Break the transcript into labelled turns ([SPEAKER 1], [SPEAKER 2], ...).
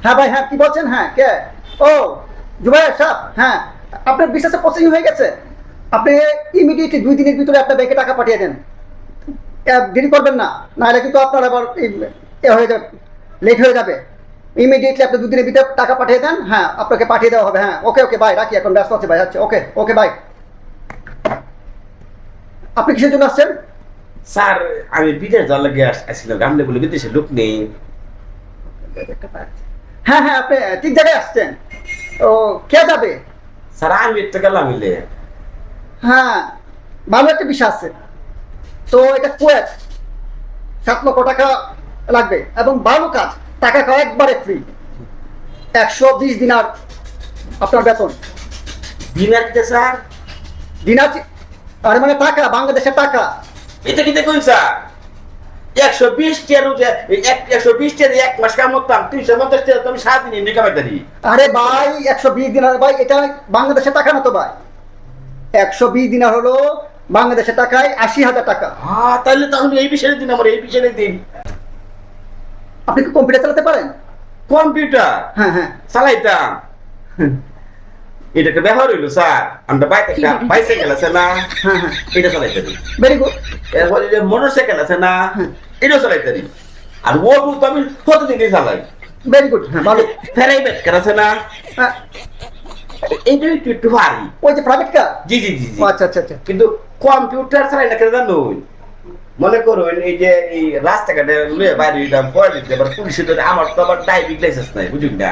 [SPEAKER 1] হ্যাঁ ভাই, হ্যাঁ কি বলছেন? হ্যাঁ কে? ও জুবাইর সাহেব, হ্যাঁ আপনার বিশেষে প্রসেসিং হয়ে গেছে। আপনি ইমিডিয়েটলি 2 দিনের ভিতরে আপনার ব্যাংকে টাকা পাঠিয়ে দেন। দেরি করবেন না, নাহলে কিন্তু আপনার আবার হয়ে যাবে, লেট হয়ে যাবে। ইমিডিয়েটলি আপনি 2 দিনের ভিতরে টাকা পাঠিয়ে দেন। হ্যাঁ আপনাকে পাঠিয়ে দেওয়া হবে। হ্যাঁ ওকে ওকে ভাই, রাখি, এখন ব্যস্ত আছে ভাই। আচ্ছা ওকে ওকে ভাই। আপনি কিসের জন্য আসছেন?
[SPEAKER 2] স্যার আমি বিদেশ যাওয়ার লাগে আসছিলাম, গামলে বলে বিদেশে লোক নেই।
[SPEAKER 1] হ্যাঁ হ্যাঁ, আপনি ঠিক জায়গায় আসছেন। ও কে যাবে?
[SPEAKER 2] স্যার আমি একটা গেলাম মিলে।
[SPEAKER 1] হ্যাঁ ভালো একটা বিষয় আছে। তো এটা কুয়েত, 7 লক্ষ টাকা লাগবে এবং ভালো কাজ, টাকা খাওয়া একবারে ফ্রি। 120 দিনার আপনার বেতন।
[SPEAKER 2] দিনার কিতে স্যার?
[SPEAKER 1] দিনার আরে মানে টাকা, বাংলাদেশের টাকা।
[SPEAKER 2] এটা কিতে কই স্যার? 120 টাকার 120 টাকা এক মাস কাম করতাম, 350 টাকা তুমি সারাদিন এমনি কামাই দাঁড়ি।
[SPEAKER 1] আরে ভাই 120 দিনার ভাই, এটা বাংলাদেশের টাকা না তো ভাই। 120 দিনার হলো বাংলাদেশের টাকায় 80,000 টাকা।
[SPEAKER 2] হ্যাঁ তাহলে এই বিষয়ে দিন, আমার এই বিষয়ে দিন।
[SPEAKER 1] আপনি কি কম্পিউটার চালাতে পারেন?
[SPEAKER 2] কম্পিউটার
[SPEAKER 1] হ্যাঁ হ্যাঁ
[SPEAKER 2] চালাইতাম। এটা একটা ব্যবহার হইলো স্যার। আমরা বাইক একটা বাইসাইকেল আছে না,
[SPEAKER 1] হ্যাঁ হ্যাঁ,
[SPEAKER 2] এটা চালাইতে দিই।
[SPEAKER 1] Very good.
[SPEAKER 2] এরপরে যে মোটরসাইকেল আছে না,
[SPEAKER 1] হ্যাঁ।
[SPEAKER 2] এটাও চালাইতে দিই। আর ও তো আমি প্রতিদিনই চালাই।
[SPEAKER 1] ভেরি গুড, হ্যাঁ ভালো।
[SPEAKER 2] ফেরাই ব্যাগ আছে না,
[SPEAKER 1] হ্যাঁ,
[SPEAKER 2] এইটা একটু একটু পারি।
[SPEAKER 1] ওই যে প্রাইভেট কার।
[SPEAKER 2] জি জি জি জি।
[SPEAKER 1] আচ্ছা আচ্ছা আচ্ছা।
[SPEAKER 2] কিন্তু কম্পিউটার চালাই না কেন জানো? মনে করুন এই যে এই রাস্তাঘাটে লুয়ে বাইরে দিতাম, পরে দিতে এবার পুলিশে ধরে, আমার তো আবার ড্রাইভিং লাইসেন্স নাই, বুঝুন না।